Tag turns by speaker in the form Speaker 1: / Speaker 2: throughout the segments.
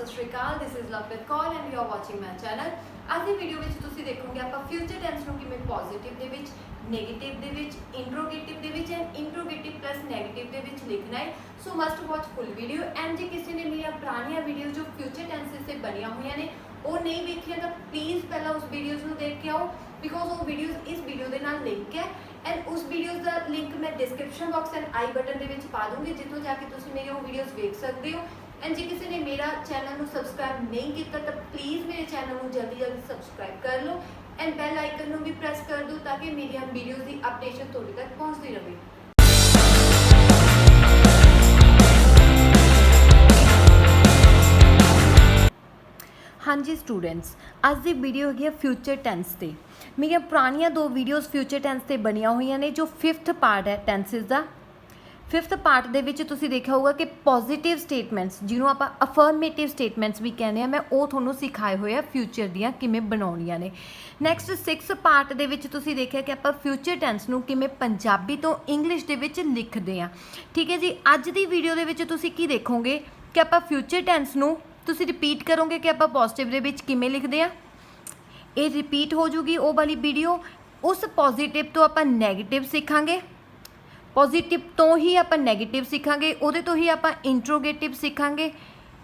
Speaker 1: सत श्री अकाल। This is Lovepreet Kaur and you are watching my channel. आज की वीडियो में तुसीं देखोगे आप फ्यूचर टेंस नूं किवें पॉजिटिव दे विच, नेगेटिव दे विच, इंट्रोगेटिव दे विच एंड इंट्रोगेटिव प्लस नेगेटिव दे विच लिखना है। So must watch full video. And जे किसी ने मेरी पुरानियां वीडियो जो फ्यूचर टेंसेस से बनिया हुई ने वो नहीं देखिया तो प्लीज़ पहला उस वीडियोज़ को देख के आओ, बिकॉज वो वीडियोज़ इस वीडियो के नाल लिंक है। एंड उस वीडियोज़ का लिंक मैं description box and I button के पा दूँगी, जितों जाके तुसीं मेरी वो वीडियोज़ देख सकते हो। एंड जो किसी ने मेरा चैनल को सबसक्राइब नहीं किया तो प्लीज़ मेरे चैनल को जल्दी जल्दी सबसक्राइब कर लो एंड बैल आइकन को भी प्रेस कर दो ताकि मेरी वीडियोज़ की अपडेशन तुहाडे तक पहुँचती रहे। हाँ जी स्टूडेंट्स, अज की वीडियो है फ्यूचर टेंस से। मेरी पुरानिया दो वीडियोज़ फ्यूचर टेंस से बनिया हुई ने। जो फिफ्थ पार्ट है टेंसिस का, फिफ्थ पार्ट दे विच तुसीं देखा होगा कि पॉजिटिव स्टेटमेंट्स जिन्हों आप अफर्मेटिव स्टेटमेंट्स भी कहने हैं, मैं वो थोनों सिखाए हुए फ्यूचर दियाँ किवें बनाउणियां ने। नैक्सट सिक्स पार्ट दे विच तुसीं देखिया कि आप फ्यूचर टेंस नूं किवें पंजाबी तो इंग्लिश दे विच लिखदे आ। ठीक है जी, अज दी वीडियो दे विच तुसीं की देखोगे कि आप फ्यूचर टेंस नूं तुसीं रिपीट करोगे कि आप पॉजिटिव दे विच किवें लिखदे आ। ये रिपीट हो जूगी वो वाली वीडियो। उस पॉजिटिव तो आप नैगेटिव सीखांगे, पॉजिटिव तो ही आप नैगेटिव सीखांगे, उहदे तो ही आप इंट्रोगेटिव सीखांगे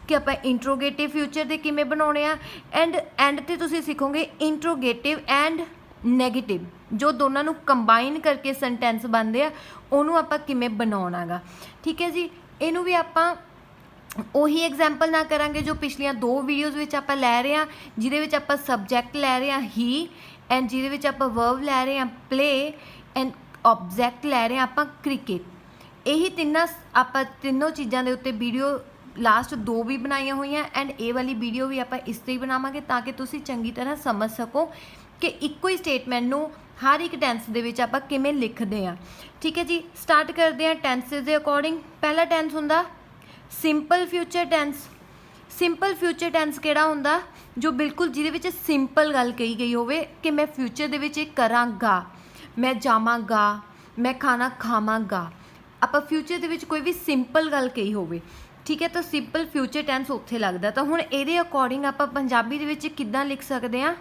Speaker 1: कि आप इंट्रोगेटिव फ्यूचर दे किवें बनाउणे आ। एंड ते तुसीं सीखोगे इंट्रोगेटिव एंड नैगेटिव, जो दोनों नूं कंबाइन करके सेंटेंस बनते हैं उन्होंने आप किवें बनाउणा गा। ठीक है जी, इनू भी आप ਉਹੀ एग्जाम्पल ना करांगे जो पिछलियां दो वीडियोज़ विच आपां लै रहे हैं, जिहदे विच आपां सबजैक्ट लै रहे हैं ही एंड जिहदे विच आपां वर्ब लै रहे हैं प्ले एंड ऑब्जैक्ट लै रहे हैं आपां क्रिकेट। यही तीनों चीज़ों के उत्ते वीडियो लास्ट दो भी बनाइया हुई हैं एंड ये वाली वीडियो भी आपां इस ते ही बनावांगे ताकि तुसीं चंगी तरह समझ सको कि इक्को ही स्टेटमेंट नूं हर एक टेंस दे विच आपां किवें लिखदे आ। ठीक है जी, स्टार्ट करते हैं टेंसेस के अकॉर्डिंग। पहला टेंस हुंदा simple future tense. Simple future tense किहड़ा हुंदा जो बिल्कुल जिहदे विच सिंपल गल कही गई होवे कि मैं फ्यूचर दे विच करांगा, मैं जावांगा, मैं खाना खावांगा। आपां फ्यूचर दे विच कोई भी सिंपल गल कही होवे, ठीक है, तो सिंपल फ्यूचर टेंस उत्थे लगदा। तो हुण इहदे अकॉर्डिंग आपां पंजाबी दे विच किद्दां लिख सकदे आ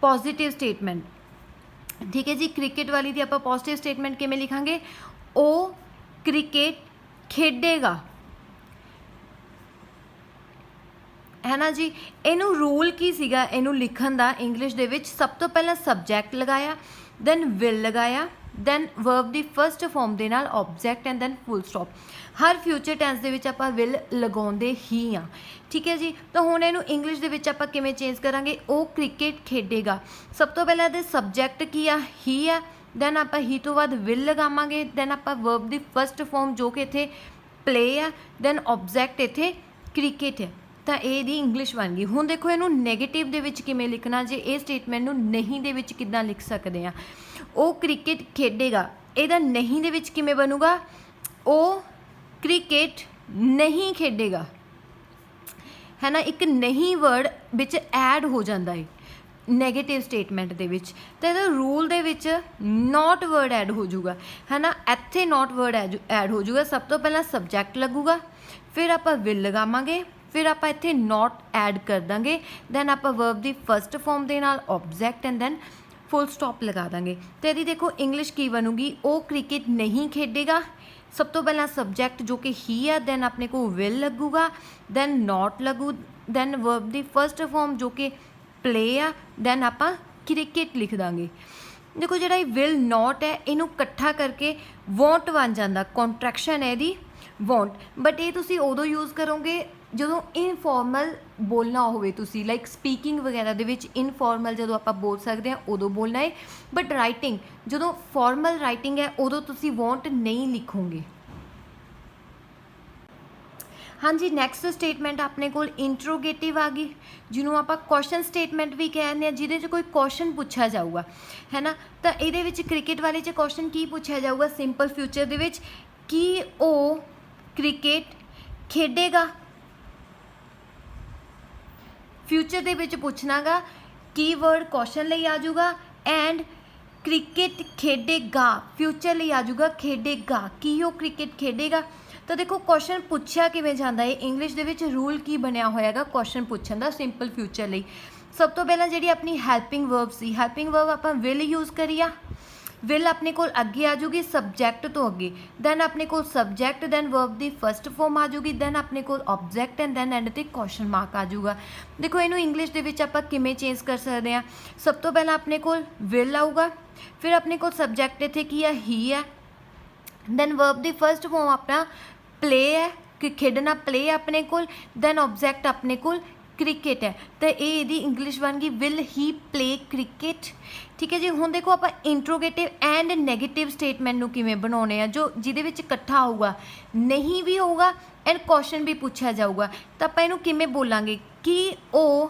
Speaker 1: पॉजिटिव स्टेटमेंट। ठीक है जी, क्रिकेट वाली दी आपां पॉजिटिव स्टेटमेंट किवें लिखांगे, ओ क्रिकेट खेडेगा, है ना जी। इनू रूल की सीगा इनू लिखण दा इंग्लिश दे विच, सब तो पहला सबजैक्ट लगाया, दैन विल लगाया, दैन वर्ब दी फर्स्ट फॉर्म दे नाल object and then full stop. हर फ्यूचर टेंस दे विच आपां विल लगाउंदे ही आ। ठीक है जी, तो हुण इनू इंग्लिश दे विच आपां किवें चेंज करांगे, ओ क्रिकेट खेडेगा। सब तो पहला दे सबजैक्ट की आ, ही आ, दैन आपां ही तो बाद विल लगावांगे, दैन आपां वर्ब दी फर्स्ट फॉर्म जो कि इत्थे प्ले आ, दैन ऑब्जैक्ट इत्थे क्रिकेट है। तो ये दी इंग्लिश बन गई। हुण देखो इनू नैगेटिव दे विच किवें लिखना, जे ये स्टेटमेंट नू नहीं दे विच किद्दां लिख सकते हैं। वो क्रिकेट खेडेगा, इहदा नहीं दे विच किवें बनूगा, वो क्रिकेट नहीं खेडेगा, है ना। एक नहीं वर्ड विच ऐड हो जाता है नैगेटिव स्टेटमेंट दे विच, तो इहदा रूल दे विच नॉट वर्ड ऐड हो जाऊगा, है ना। इत्थे नॉट वर्ड ऐड हो जाऊगा। सब तो पहला सबजैक्ट लगूगा, फिर आपां विल लगावांगे, फिर आप इत्थे नॉट ऐड कर देंगे, दैन आप वर्ब दी फर्स्ट फॉर्म दे नाल object and then full stop लगा देंगे। तो यदि देखो इंग्लिश की बनूगी, वो क्रिकेट नहीं खेडेगा। सब तो पहला सबजैक्ट जो कि ही है, दैन अपने को विल लगूगा, दैन नॉट लगू, दैन वर्ब दी फर्स्ट फॉर्म जो कि प्ले आ, दैन आप क्रिकेट लिख देंगे। देखो जो विल नॉट है इनू कट्ठा करके वॉन्ट बन जाता, कॉन्ट्रैक्शन है यदी वॉन्ट। बट ये तुसी उदों यूज़ करोगे जो इनफॉर्मल बोलना होवे, तुसी लाइक स्पीकिंग वगैरह दे विच इनफॉर्मल जो आप बोल सकते हैं उदों बोलना है। बट राइटिंग जो फॉर्मल राइटिंग है उदों तुसी वॉन्ट नहीं लिखोगे। हाँ जी, नैक्सट स्टेटमेंट अपने को इंट्रोगेटिव आ गई, जिन्हों आप क्वेश्चन स्टेटमेंट भी कहने हैं, जिहदे कोई क्वेश्चन पूछा जाऊगा, है ना। तो ये क्रिकेट वाले क्वेश्चन की पूछा जाऊगा सिंपल फ्यूचर दे विच कि ओ क्रिकेट खेडेगा। फ्यूचर दे विच पूछना गा, की वर्ड क्वेश्चन लई आ जाऊगा एंड क्रिकेट खेडेगा फ्यूचर लई आ जाऊगा खेडेगा, की वो क्रिकेट खेडेगा। तो देखो क्वेश्चन पूछा किवें जांदा है इंग्लिश दे विच रूल की बनया होया हैगा क्वेश्चन पूछण दा सिंपल फ्यूचर लई। सब तो पहला जिहड़ी अपनी हैल्पिंग वर्ब सी हैल्पिंग वर्ब आपां विल यूज़ करिया विल अपने कोल अगे आ जूगी सबजैक्ट तो अगे दैन अपने कोल सबजैक्ट दैन वर्ब दी फस्ट फॉर्म आ जूगी दैन अपने कोल ऑब्जैक्ट एंड दैन एंड ते क्वेश्चन मार्क आ जूगा। देखो इनू इंग्लिश दे विच आपां किवें चेंज कर सकते हैं। सब तो पहला अपने कोल विल आऊगा फिर अपने कोल सबजैक्ट इत्थे की है ही है दैन वर्ब दी फस्ट फॉर्म अपना प्ले है कि खेडना प्ले है अपने कोल दैन ऑब्जैक्ट अपने कोल क्रिकेट है तो ये इंग्लिश बन गई विल ही प्ले क्रिकेट। ठीक है जी हुण देखो आप इंट्रोगेटिव एंड नैगेटिव स्टेटमेंट नूं किवें बनाउणे आ जो जिहदे विच इकट्ठा होगा नहीं भी होगा एंड क्वेश्चन भी पूछा जाऊगा तो आपां इहनूं किवें बोलांगे कि वो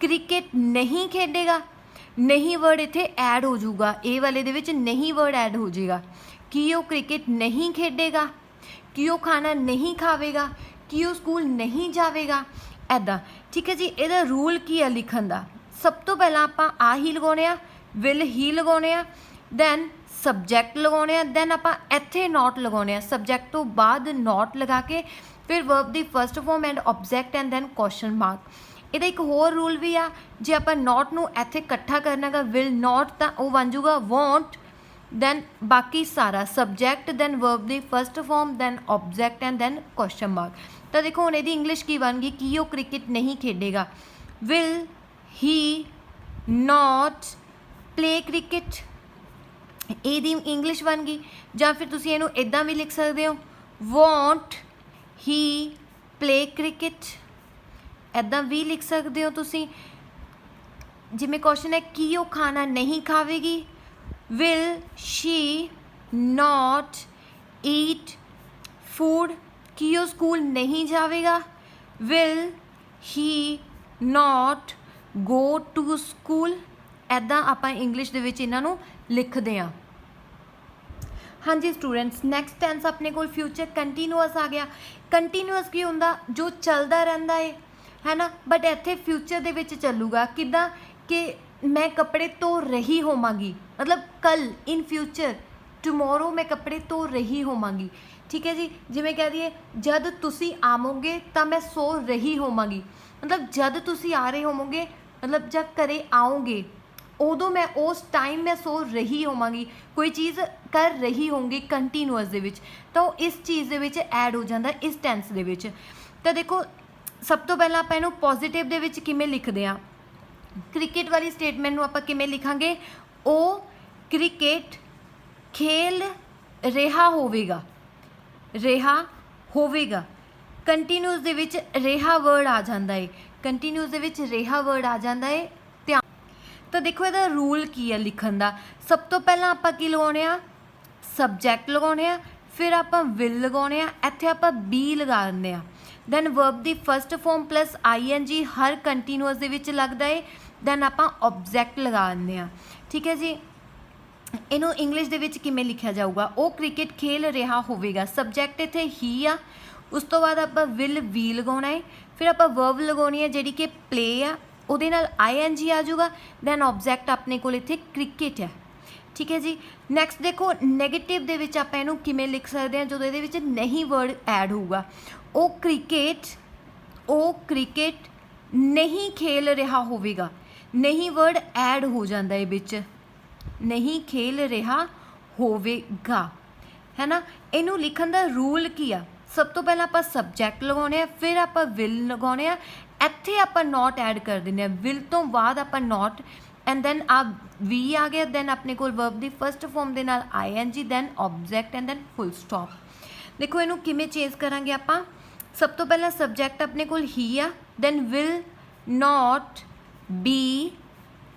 Speaker 1: क्रिकेट नहीं खेडेगा नहीं वर्ड इत्थे ऐड हो जाऊगा ए वाले दे विच नहीं वर्ड ऐड हो जाएगा कि वो क्रिकेट नहीं खेडेगा कि वो खाना नहीं खावेगा कि वो स्कूल नहीं जावेगा ऐदा। ठीक है जी ਇਹਦਾ रूल की है लिखण दा सब तो पहला आपां आ ही लगाउने आ विल ही लगाउने आ दैन सबजैक्ट लगाउने आ दैन आपां इत्थे नॉट लगाउने आ सबजैक्ट तो बाद नॉट लगा के फिर वर्ब दी first form and object and then question mark. ਇਹਦਾ एक होर रूल भी आ जे आपां नॉट नूं इत्थे इकट्ठा करना गा विल नॉट तां ਉਹ बन जूगा वॉन्ट दैन बाकी सारा सबजैक्ट दैन वर्ब दी first form then object and then question mark. तो देखो हुण इहदी इंग्लिश की बन गई कि वो क्रिकेट नहीं खेडेगा will he not play cricket ਇਹਦੀ इंग्लिश बन गई ਜਾਂ फिर तुसीं ਇਹਨੂੰ इदां भी लिख सकते हो वॉन्ट ही प्ले क्रिकेट इदां भी लिख सकते हो तुसीं। जिवें क्वेश्चन है कि वो खाना नहीं खावेगी will she not eat food कि वो स्कूल नहीं जाएगा will he not go to school ऐदा आपां इंग्लिश दे विच इन्हां नूं लिखदे हां। हाँ जी स्टूडेंट्स नैक्सट टेंस अपने कोल फ्यूचर कंटीन्यूअस आ गया। कंटीन्यूअस की हुंदा जो चलदा रहिंदा है ना बट इत्थे फ्यूचर दे विच चलूगा किदां कि मैं कपड़े धो रही होवांगी मतलब कल इन फ्यूचर टुमोरो मैं कपड़े धो रही होवांगी। ठीक है जी जिवें कह दईए जद तुसी आवोगे तो मैं सो रही होवांगी मतलब जद तुसी आ रहे होवोगे मतलब जब घरे आओगे उदों मैं उस टाइम मैं सो रही होवांगी कोई चीज़ कर रही होंगी कंटीन्यूअस दे विच तो इस चीज़ दे विच ऐड हो जाता इस टेंस दे विच। तो देखो सब तो पहला आपां इहनूं पॉजिटिव दे विच किवें लिखदे हां क्रिकेट वाली स्टेटमेंट नूं आपां किवें लिखांगे ओ क्रिकेट खेल रिहा होवेगा कंटीन्यूअस दे विच रिहा वर्ड आ जाता है कंटीन्यूअस दे विच रिहा वर्ड आ जाता है ध्यान। तो देखो ਇਹਦਾ रूल की है लिखण दा सब तो पहला आपां की लगाउने आ सबजैक्ट लगाउने आ फिर आपां विल लगाउने आ इत्थे आपां बी लगा दिंदे आ दैन वर्ब दी फस्ट फॉर्म प्लस ING हर कंटीन्यूअस दे विच लगदा है दैन आपां ऑब्जैक्ट लगा दिंदे आ। ठीक है जी इनू इंग्लिश दे विच किवें लिखिया जाऊगा वो क्रिकेट खेल रिहा होवेगा सबजैक्ट इत्थे ही आ उस तो बाद आपां विल वी लगाउणा है फिर आपां वर्ब लगाउणी है जिहड़ी कि प्ले आ ਉਹਦੇ ਨਾਲ ING आ जाऊगा दैन ऑब्जैक्ट अपने कोल इत्थे क्रिकेट है। ठीक है जी नैक्सट देखो नैगेटिव दे विच आपां इहनूं किवें लिख सकते हैं जो इहदे विच नहीं वर्ड ऐड होगा वो क्रिकेट नहीं खेल रिहा होवेगा नहीं वर्ड ऐड हो जाता है विच नहीं खेल रिहा होवेगा है ना। इनू लिखण दा रूल की आ सब तो पहला आपां सबजैक्ट लगाउने आ फिर आपां विल लगाउने आ इत्थे आपां नॉट ऐड कर दिंदे आ विल तो बाद आपां नॉट एंड दैन आ वी आ गया दैन अपने कोल वर्ब दी फस्ट फॉर्म दे नाल ING then object and then full stop. देखो इनू किवें चेंज करांगे आपां सब तो पहला सबजैक्ट अपने कोल ही आ then will not be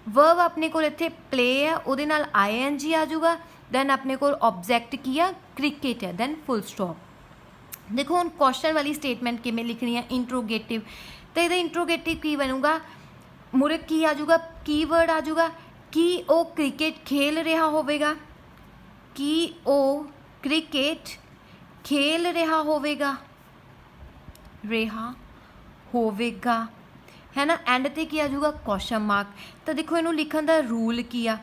Speaker 1: verb अपने कोल इत्थे प्ले है उहदे नाल ING आ जाऊगा दैन अपने कोल ऑब्जैक्ट की आ क्रिकेट है दैन फुल स्टॉप। देखो हुण क्वेश्चन वाली स्टेटमेंट किवें लिखनी है इंट्रोगेटिव तो ये इंट्रोगेटिव की बनूगा मुरे की आ जाऊगा की वर्ड आ जाऊगा कि वो क्रिकेट खेल रिहा होवेगा कि वो क्रिकेट खेल रिहा होवेगा है ना एंड ते की आ जाऊगा क्वेश्चन मार्क। तो देखो इनू लिखण दा रूल की आ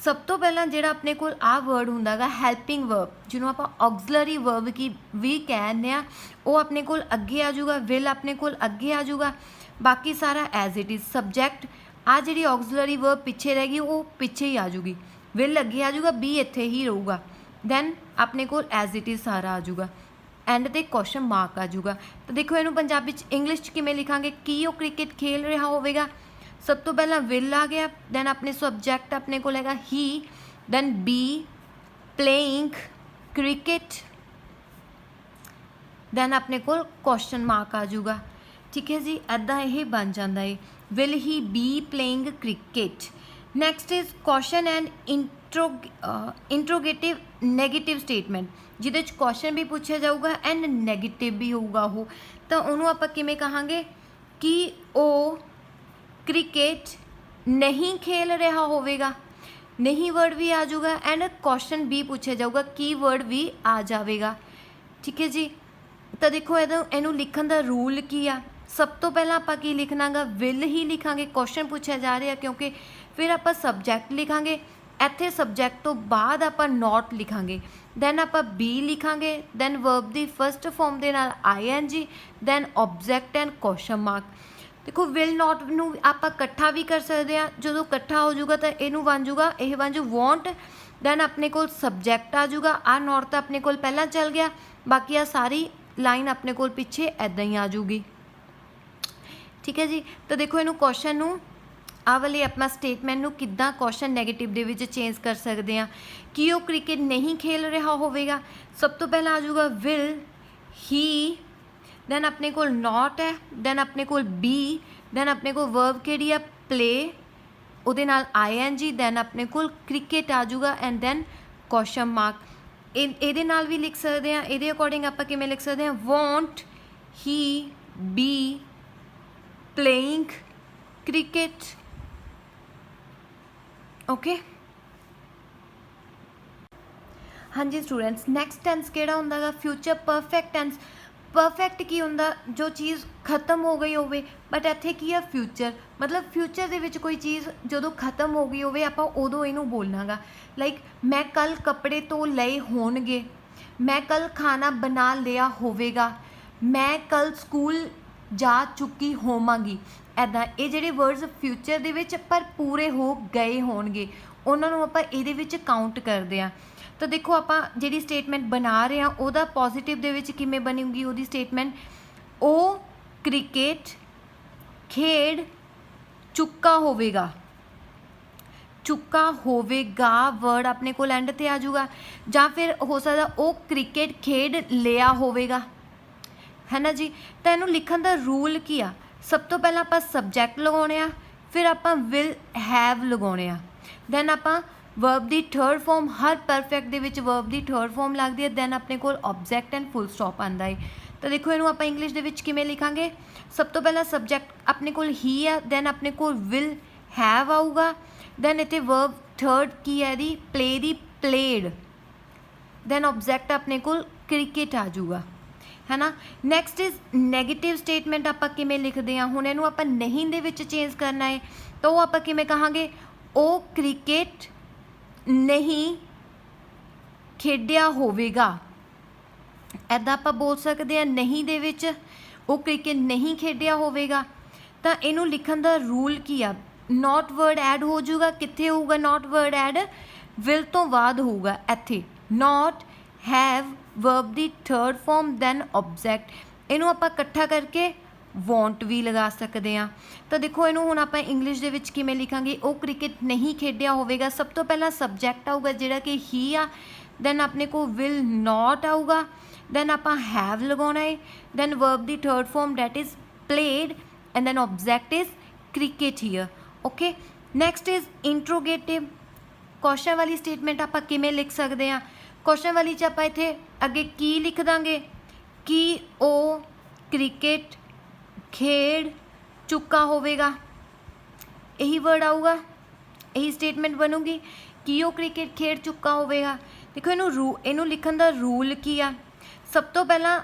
Speaker 1: सब तो पहला जिहड़ा अपने कोल आ वर्ड हुंदा गा हैल्पिंग वर्ब, जिन्हों आपां ऑक्सिलरी वर्ब की भी कहने आ, वो अपने कोल अगे आ जाऊगा, विल अपने कोल अगे आ जाऊगा, बाकी सारा एज इट इज़। सब्जैक्ट आ जिहड़ी ऑक्सिलरी वर्ब पिछे रह गई वो पिछे ही आ जूगी, विल अगे आ जाऊगा, बी इत्थे ही रहूगा, दैन अपने कोल एज इट इज़ सारा आ जाऊगा, एंड ते क्वेश्चन मार्क आ जाऊगा। तो देखो इनू पंजाबी इंग्लिश किमें लिखांगे, की वो क्रिकेट खेल रहा होवेगा। सब तो पहला विल आ गया, दैन अपने सब्जैक्ट अपने को हैगा ही, then be playing cricket, then अपने को क्वेश्चन मार्क आ जाऊगा। ठीक है जी, ऐदा यह बन जाता है, will he be playing cricket. Next is question and interrogative negative statement, जिहदे क्वेश्चन भी पूछा जाऊगा एंड नैगेटिव भी होगा वो, तो उन्होंने आपां किवें कहांगे कि वो क्रिकेट नहीं खेल रहा होवेगा, नहीं वर्ड भी आ जाऊगा, एंड क्वेश्चन भी पूछा जाऊगा, की वर्ड भी आ जाएगा। ठीक है जी, तो देखो इनू लिखण का रूल की आ। सब तो पहला आपां की लिखना गा, विल ही लिखांगे, क्वेश्चन पूछा जा रहा क्योंकि, फिर आपां सब्जैक्ट लिखांगे, इत्थे सब्जैक्ट तो बाद आपां नॉट लिखांगे, दैन आपां बी लिखांगे, दैन वर्ब की फर्स्ट फॉर्म के नाल ING, then object and question mark. देखो विल नॉट नू आपां कट्ठा भी कर सकते हैं, जो कट्ठा हो जाऊगा तो इनू बन जाऊगा, यह बन जू वॉन्ट, दैन अपने को सब्जैक्ट आ जाऊगा, आ नॉट तो अपने को पहला चल गया, बाकी आ सारी लाइन अपने को पिछे ऐदा ही आ जाऊगी। ठीक है जी, तो देखो इनू क्वेश्चन नू आ वाले अपना स्टेटमेंट नू किद्दां क्वेश्चन नैगेटिव दे विच चेंज कर सकते हैं कि वो क्रिकेट नहीं खेल रहा होवेगा। सब तो पहला आ जाऊगा विल ही, दैन अपने को नॉट है, दैन अपने को बी, दैन अपने को वर्ब केड़ी है प्ले, उहदे नाल ING, दैन अपने को क्रिकेट आ जाऊगा, एंड दैन क्वेश्चन मार्क। ਇਹਦੇ ਨਾਲ भी लिख सकते हैं, ਇਹਦੇ अकॉर्डिंग आप किमें लिख सकते हैं, want he be playing cricket. Okay हाँ जी स्टूडेंट्स, नैक्सट टेंस किहड़ा हुंदा गा, फ्यूचर परफेक्ट टेंस। परफेक्ट की हुंदा, जो चीज़ खत्म हो गई होवे, बट इत्थे की है फ्यूचर, मतलब फ्यूचर दे विच कोई चीज़ जदों खत्म हो गई होवे आपां उदों इहनूं बोलना गा। लाइक मैं कल कपड़े तो लए होणगे, मैं कल खाना बना लिया होवेगा, मैं कल स्कूल जा चुकी होवांगी, ऐदां ये जिहड़े वर्ड्स फ्यूचर दे विच पर पूरे हो गए होणगे, उन्हां नूं आपां इहदे विच काउंट करदे आ। तो देखो आपां जिहड़ी स्टेटमेंट बना रहे हैं उहदा पॉजिटिव दे विच किवें बनूगी उहदी स्टेटमेंट, ओ क्रिकेट खेड चुका होवेगा, चुका होवेगा वर्ड अपने को एंड ते आ जाऊगा, जां फिर हो सकदा ओ क्रिकेट खेड लिया होवेगा, है ना जी। तो इनू लिखण दा रूल की आ, सब तो पहला आपां सब्जैक्ट लगाउने आ, फिर आपां विल हैव लगाउने आ, दैन आपां वर्ब की थर्ड फॉर्म, हर परफेक्ट दे विच वर्ब की थर्ड फॉर्म लगती है, दैन अपने को ऑब्जैक्ट एंड फुल स्टॉप आंदा है। तो देखो इनू आप इंग्लिश दे विच किवें लिखांगे, सब तो पहला सब्जैक्ट अपने को ही है, दैन अपने को विल हैव आऊगा, दैन इत्थे वर्ब थर्ड की है दी प्ले दी प्लेड, दैन ऑब्जैक्ट अपने को क्रिकेट आ जाऊगा, है ना। नैक्सट इज नैगेटिव स्टेटमेंट आपां किवें लिखदे हां, हुण इहनूं आपां नहीं दे विच चेंज करना है, तो आपां किवें कहांगे, ओ क्रिकेट नहीं खेडिया होवेगा, ऐदा आपां बोल सकते हैं। नहीं दे विच वो क्रिकेट नहीं खेडिया होवेगा, तो इनू लिखण दा रूल की आ, नॉट वर्ड ऐड हो जाऊगा, कित्थे होऊगा नॉट वर्ड ऐड, विल तो बाद होऊगा इत्थे, not have verb the third form, then object, इनू आपां इकट्ठा करके वॉन्ट भी लगा सकते हैं। तो देखो इनू हुण आपां इंग्लिश दे विच किवें लिखांगे, वो क्रिकेट नहीं खेडिया होवेगा, सब तो पहला सब्जैक्ट आऊगा जिहड़ा कि ही आ, दैन अपने को विल नॉट आऊगा, दैन आपां हैव लगाउणा है, then verb the third form that is played, and then object is cricket here. Okay next is interrogative, question वाली स्टेटमेंट आपां किवें लिख सकते हैं, क्वेश्चन वाली च आपां इत्थे अगे की लिख दांगे कि ओ क्रिकेट खेड चुका होवेगा, यही वर्ड आऊगा, यही स्टेटमेंट बनूगी कि वो क्रिकेट खेड चुका होवेगा। देखो इनू लिखण दा रूल की आ, सब तो पहला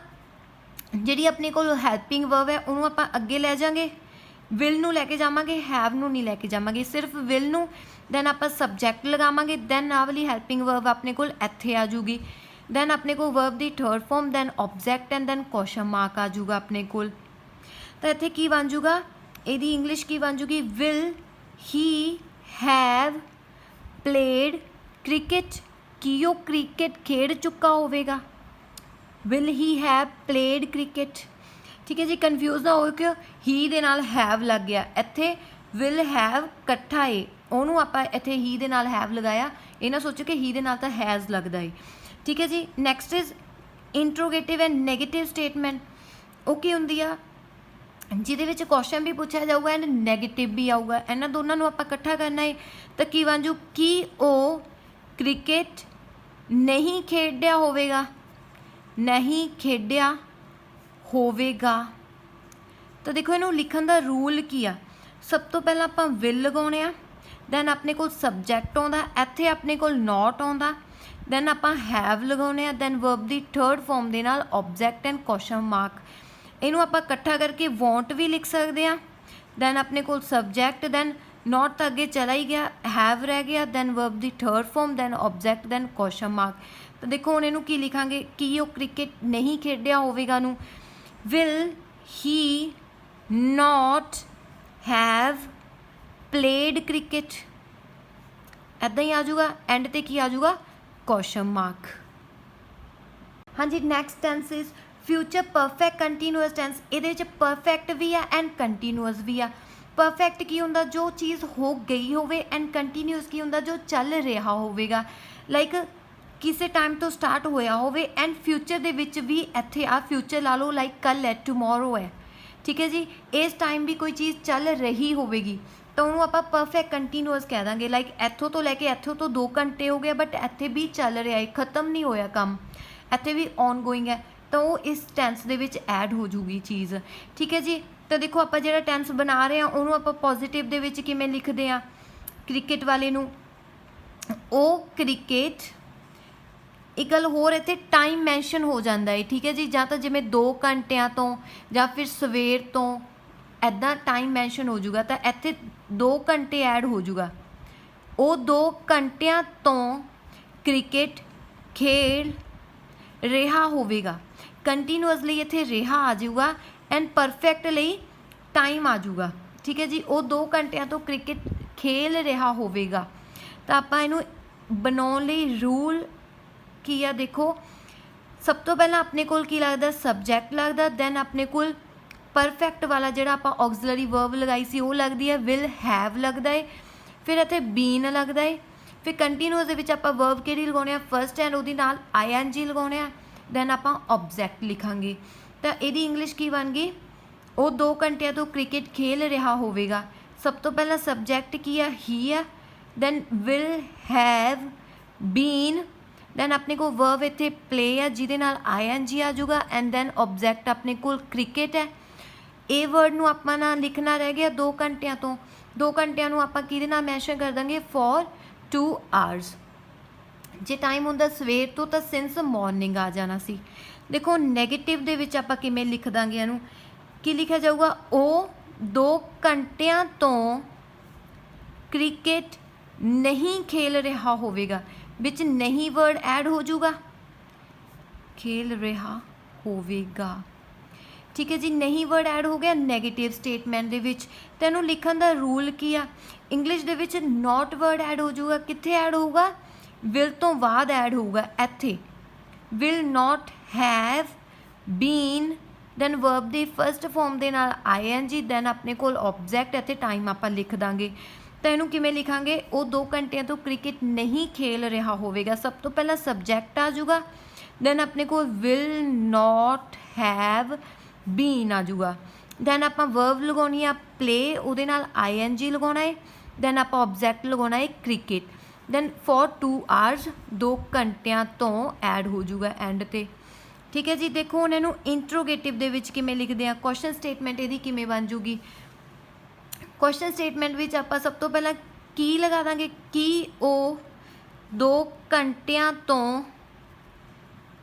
Speaker 1: जिहड़ी अपने कोल हैल्पिंग वर्ब है उन्होंने आपां अगे लै जांगे, विल नूं लैके जावांगे, हैव नूं नहीं लैके जावांगे, सिर्फ विल नूं। दैन आपां सबजैक्ट लगावांगे, दैन आ वाली हैल्पिंग वर्ब अपने कोल इत्थे आ जूगी। दैन अपने को verb the third form, then object and then question mark आ जूगा अपने कोल। तो इत्थे की बन जूगा, इहदी इंग्लिश की बन जूगी, will he have played cricket. की वो क्रिकेट खेड चुका होवेगा, will he have played cricket. ठीक है जी, कन्फ्यूज ना हो कि ही दे नाल हैव लग गया, इत्थे विल हैव इकट्ठा है, ਉਹਨੂੰ ਆਪਾਂ ਇੱਥੇ ਹੀ ਦੇ ਨਾਲ हैव लगाया, ਇਹ ना सोचो कि ही ਦੇ ਨਾਲ ਤਾਂ हैज़ लगता है। ठीक है जी, next is interrogative and negative statement. ਉਹ ਕੀ ਹੁੰਦੀ ਆ, ਜਿਹਦੇ ਵਿੱਚ ਕੁਐਸਚਨ ਵੀ ਪੁੱਛਿਆ ਜਾਊਗਾ ਐਂਡ ਨੈਗੇਟਿਵ ਵੀ ਆਊਗਾ, ਇਹਨਾਂ ਦੋਨਾਂ ਨੂੰ ਆਪਾਂ ਇਕੱਠਾ ਕਰਨਾ ਹੈ। ਤਾਂ ਕੀ ਬਣ ਜੂ, ਕੀ ਉਹ ਕ੍ਰਿਕਟ ਨਹੀਂ ਖੇਡਿਆ ਹੋਵੇਗਾ, ਨਹੀਂ ਖੇਡਿਆ ਹੋਵੇਗਾ। ਤਾਂ ਦੇਖੋ ਇਹਨੂੰ ਲਿਖਣ ਦਾ ਰੂਲ ਕੀ ਆ, ਸਭ ਤੋਂ ਪਹਿਲਾਂ ਆਪਾਂ ਵਿਲ ਲਗਾਉਣੇ ਆ, ਦੈਨ ਆਪਣੇ ਕੋਲ ਸਬਜੈਕਟ ਆਉਂਦਾ, ਇੱਥੇ ਆਪਣੇ ਕੋਲ ਨੋਟ ਆਉਂਦਾ, ਦੈਨ ਆਪਾਂ ਹੈਵ ਲਗਾਉਣੇ ਆ, ਦੈਨ ਵਰਬ ਦੀ ਥਰਡ ਫਾਰਮ ਦੇ ਨਾਲ ऑब्जेक्ट एंड क्वेश्चन मार्क। ਇਹਨੂੰ ਆਪਾਂ ਇਕੱਠਾ ਕਰਕੇ ਵਾਂਟ ਵੀ ਲਿਖ ਸਕਦੇ ਆ, ਦੈਨ ਆਪਣੇ ਕੋਲ ਸਬਜੈਕਟ, ਦੈਨ ਨੋਟ ਤਾਂ ਅੱਗੇ ਚਲਾ ਹੀ ਗਿਆ, ਹੈਵ ਰਹਿ ਗਿਆ, ਦੈਨ ਵਰਬ ਦੀ third form, then object then question mark. ਤਾਂ ਦੇਖੋ ਹੁਣ ਇਹਨੂੰ ਕੀ ਲਿਖਾਂਗੇ, ਕੀ ਉਹ ਕ੍ਰਿਕਟ ਨਹੀਂ ਖੇਡਿਆ ਹੋਵੇਗਾ ਨੂੰ, will he note have played cricket, ਇੱਦਾਂ ਹੀ ਆ ਜਾਊਗਾ, ਐਂਡ ਤੇ ਕੀ ਆ ਜਾਊਗਾ, क्वेश्चन मार्क। हाँ जी, next tense is future perfect continuous tense. ਇਹਦੇ ਵਿੱਚ परफेक्ट भी आ एंड कंटीन्यूअस भी आ। परफेक्ट की ਹੁੰਦਾ जो चीज़ हो गई होवे, एंड कंटीन्यूअस की ਹੁੰਦਾ जो चल रहा होवेगा, लाइक किसी टाइम तो स्टार्ट होया होवे, एंड फ्यूचर ਦੇ ਵਿੱਚ भी ਇੱਥੇ आ फ्यूचर ला लो, लाइक कल है, टुमोरो है। ठीक है जी, इस टाइम भी कोई चीज़ चल रही होवेगी तो उन्होंने आप परफेक्ट कंटीन्यूअस कह देंगे, लाइक इत्थों तो लैके इत्थों तो 2 घंटे हो गए, बट इत्थे भी चल रहा है, खत्म नहीं होया काम, इत्थे भी ऑन गोइंग है, तो वो इस टेंस दे विच ऐड हो जूगी चीज़। ठीक है जी, तो देखो आप जो टेंस बना रहे हैं उन्होंने आप पॉजिटिव दे विच किवें लिखते हैं, क्रिकेट वाले नूं ओ क्रिकेट, एक गल होर इत्थे टाइम मैंशन हो जाता है। ठीक है जी, जां तां जिवें 2 घंटिਆਂ तो ਜਾਂ फिर सवेर तो ਇੱਦਾਂ टाइम मैंशन हो जूगा, तो ਇੱਥੇ 2 घंटे ऐड हो जूगा, ਉਹ 2 घंटिਆਂ तो क्रिकेट खेल ਰਿਹਾ ਹੋਵੇਗਾ। कंटीन्यूअसली ਇੱਥੇ ਰਿਹਾ आ जाऊगा, एंड परफेक्ट ਲਈ टाइम आ जाऊगा। ठीक है जी, ਉਹ 2 ਘੰਟਿਆਂ ਤੋਂ क्रिकेट खेल ਰਿਹਾ ਹੋਵੇਗਾ। ਤਾਂ ਆਪਾਂ ਇਹਨੂੰ ਬਣਾਉਣ ਲਈ रूल की आ, देखो सब तो पहला अपने कोल की लगता, सबजैक्ट लगता, दैन अपने कोल परफेक्ट वाला जो आप ऑक्सिलरी वर्ब लगाई सी वो लगती है, विल हैव लगता है, फिर इत्थे बीन लगता है, फिर कंटीन्यूअस दे विच आपां वर्ब किहड़ी लगाउने आ, फर्स्ट एंड उहदी नाल ING लगाउने आ, दैन आपां ऑब्जेक्ट लिखांगे। तो इहदी इंग्लिश की बन गई, वो 2 घंटिਆਂ तो क्रिकेट खेल रहा होवेगा। सब तो पहला सबजैक्ट की है, ही है, then will have been, then अपने को वर्ब इत्थे प्ले है जिहदे नाल ING आ जाऊगा, एंड दैन ऑब्जेक्ट अपने कोल क्रिकेट है। ए वर्ड नूं आपां ना लिखना रह गया 2 घंटिਆਂ तो, 2 घंटिਆਂ नूं आपां किहदे नाल मैंशन कर देंगे, फॉर 2 आवर्स। जे टाइम हुंदा सवेर तो तां सिंस मॉर्निंग आ जाना सी। देखो नैगेटिव दे विच आपां किवें लिख दांगे, इहनूं की लिखिया जाऊगा, ओ 2 घंटिਆਂ तो क्रिकेट नहीं खेल रहा होवेगा, विच नहीं वर्ड ऐड हो जाऊगा, खेल रहा होवेगा। ठीक है जी, नहीं वर्ड ऐड हो गया नैगेटिव स्टेटमेंट दे विच। ते इहनूं लिखण दा रूल की आ, इंग्लिश दे विच नॉट वर्ड ऐड हो जाऊगा, कित्थे ऐड होऊगा, विल तो बाद ऐड होऊगा, इत्थे will not have been, then verb the first form दे नाल ING, दैन अपने कोल ऑब्जेक्ट, इत्थे टाइम आपां लिख दांगे। तो इनू किवें लिखांगे, वो 2 घंटिਆਂ तो क्रिकेट नहीं खेल रहा होवेगा। सब तो पहला सबजैक्ट आ जाऊगा, दैन अपने को विल नॉट हैव बीन आ जाऊगा, दैन आप वर्ब लगानी आ प्ले, उहदे नाल ING लगाना है, दैन आप ऑब्जेक्ट लगाना है क्रिकेट, दैन फॉर 2 आवर्स 2 घंटिਆਂ तो ऐड हो जाऊगा एंड ते। ठीक है जी, देखो हुण इहनूं इंट्रोगेटिव दे विच किवें लिखदे आ, क्वेश्चन स्टेटमेंट इहदी किवें बन जूगी। क्वेश्चन स्टेटमेंट विच आपां सब तो पहला की लगा देंगे, कि वो 2 घंटिਆਂ तो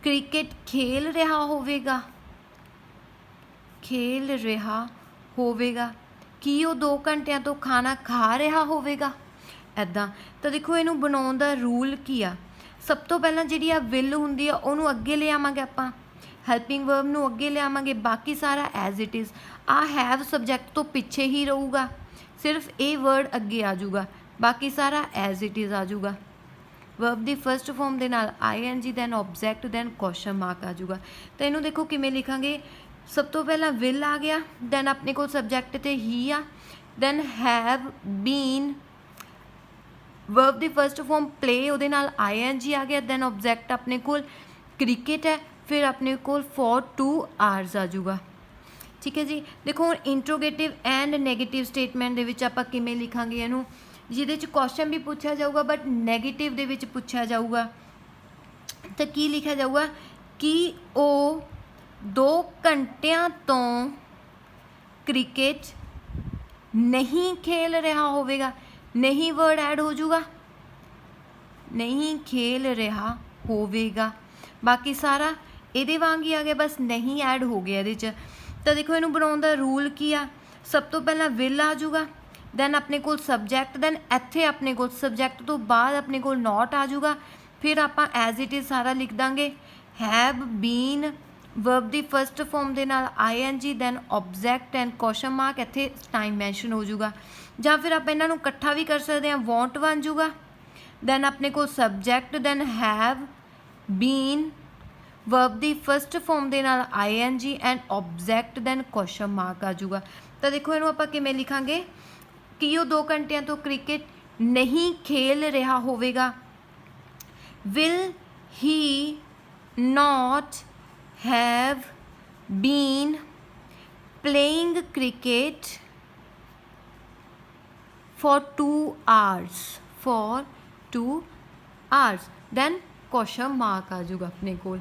Speaker 1: क्रिकेट खेल रहा होवेगा, खेल रहा होवेगा। ਕੀ ਉਹ 2 ਘੰਟਿਆਂ ਤੋਂ ਖਾਣਾ ਖਾ ਰਿਹਾ ਹੋਵੇਗਾ, ਇੱਦਾਂ। ਤਾਂ ਦੇਖੋ ਇਹਨੂੰ ਬਣਾਉਣ ਦਾ ਰੂਲ ਕੀ ਆ, ਸਭ ਤੋਂ ਪਹਿਲਾਂ ਜਿਹੜੀ ਆ ਵਿਲ ਹੁੰਦੀ ਆ ਉਹਨੂੰ ਅੱਗੇ ਲੈ ਆਵਾਂਗੇ ਆਪਾਂ, ਹੈਲਪਿੰਗ ਵਰਬ ਨੂੰ ਅੱਗੇ ਲਿਆਵਾਂਗੇ, ਬਾਕੀ ਸਾਰਾ ਐਜ਼ ਇਟ ਇਜ਼। ਆ ਹੈਵ ਸਬਜੈਕਟ ਤੋਂ ਪਿੱਛੇ ਹੀ ਰਹੂਗਾ, ਸਿਰਫ ਇਹ ਵਰਡ ਅੱਗੇ ਆ ਜਾਊਗਾ, ਬਾਕੀ ਸਾਰਾ ਐਜ਼ ਇਟ ਇਜ਼ ਆ ਜਾਊਗਾ। ਵਰਬ ਦੀ ਫਸਟ ਫਾਰਮ ਦੇ ਨਾਲ ING then object then question mark ਆ ਜਾਊਗਾ। ਤਾਂ ਇਹਨੂੰ ਦੇਖੋ ਕਿਵੇਂ ਲਿਖਾਂਗੇ, ਸਭ ਤੋਂ ਪਹਿਲਾਂ ਵਿਲ ਆ ਗਿਆ, ਦੈਨ ਆਪਣੇ ਕੋਲ ਸਬਜੈਕਟ ਤੇ ਹੀ ਆ, ਦੈਨ ਹੈਵ ਬੀਨ, ਵਰਬ ਦੀ ਫਸਟ ਫਾਰਮ ਪਲੇ ਉਹਦੇ ਨਾਲ ING ਆ ਗਿਆ, ਦੈਨ ਆਬਜੈਕਟ ਆਪਣੇ ਕੋਲ ਕ੍ਰਿਕਟ ਹੈ, ਫਿਰ ਆਪਣੇ ਕੋਲ ਫॉर 2 ਆਵਰਸ ਆ ਜਾਊਗਾ। ਠੀਕ ਹੈ ਜੀ। ਦੇਖੋ ਹੁਣ ਇੰਟਰੋਗੇਟਿਵ ਐਂਡ ਨੈਗੇਟਿਵ ਸਟੇਟਮੈਂਟ ਦੇ ਵਿੱਚ ਆਪਾਂ ਕਿਵੇਂ ਲਿਖਾਂਗੇ ਇਹਨੂੰ, ਜਿਹਦੇ 'ਚ ਕੁਐਸਚਨ ਵੀ ਪੁੱਛਿਆ ਜਾਊਗਾ ਬਟ ਨੈਗੇਟਿਵ ਦੇ ਵਿੱਚ ਪੁੱਛਿਆ ਜਾਊਗਾ। ਤਾਂ ਕੀ ਲਿਖਿਆ ਜਾਊਗਾ ਕਿ ਉਹ 2 ਘੰਟਿਆਂ ਤੋਂ ਕ੍ਰਿਕਟ ਨਹੀਂ ਖੇਲ ਰਿਹਾ ਹੋਵੇਗਾ, ਨਹੀਂ ਵਰਡ ਐਡ ਹੋ ਜਾਊਗਾ, ਨਹੀਂ ਖੇਲ ਰਿਹਾ ਹੋਵੇਗਾ, ਬਾਕੀ ਸਾਰਾ ਇਹਦੇ ਵਾਂਗ ਹੀ ਆ ਗਿਆ, ਬਸ ਨਹੀਂ ਐਡ ਹੋ ਗਿਆ ਇਹਦੇ 'ਚ। ਤਾਂ ਦੇਖੋ ਇਹਨੂੰ ਬਣਾਉਣ ਦਾ ਰੂਲ ਕੀ ਆ, ਸਭ ਤੋਂ ਪਹਿਲਾਂ ਵਿਲ ਆ ਜਾਊਗਾ, ਦੈਨ ਆਪਣੇ ਕੋਲ ਸਬਜੈਕਟ, ਦੈਨ ਇੱਥੇ ਆਪਣੇ ਕੋਲ ਸਬਜੈਕਟ ਤੋਂ ਬਾਅਦ ਆਪਣੇ ਕੋਲ ਨੋਟ ਆ ਜਾਊਗਾ, ਫਿਰ ਆਪਾਂ ਐਜ਼ ਇਟ ਇਜ਼ ਸਾਰਾ ਲਿਖ ਦਾਂਗੇ। ਹੈਵ ਬੀਨ, ਵਰਬ ਦੀ ਫਸਟ ਫਾਰਮ ਦੇ ਨਾਲ ING then object and question mark, ਇੱਥੇ ਟਾਈਮ ਮੈਂਸ਼ਨ ਹੋ ਜਾਊਗਾ। ਜਾਂ ਫਿਰ ਆਪਾਂ ਇਹਨਾਂ ਨੂੰ ਇਕੱਠਾ ਵੀ ਕਰ ਸਕਦੇ ਹਾਂ, ਵਾਂਟ ਬਣ ਜਾਊਗਾ, ਦੈਨ ਆਪਣੇ ਕੋਲ subject, then have been, verb ਦੀ ਫਸਟ ਫਾਰਮ ਦੇ ਨਾਲ ING and object then question mark ਆ ਜਾਊਗਾ। ਤਾਂ ਦੇਖੋ ਇਹਨੂੰ ਆਪਾਂ ਕਿਵੇਂ ਲਿਖਾਂਗੇ ਕਿ ਉਹ 2 ਘੰਟਿਆਂ ਤੋਂ ਕ੍ਰਿਕਟ ਨਹੀਂ ਖੇਲ ਰਿਹਾ ਹੋਵੇਗਾ, will he not have been playing cricket for 2 hours, then question mark आ जाऊगा अपने कोल।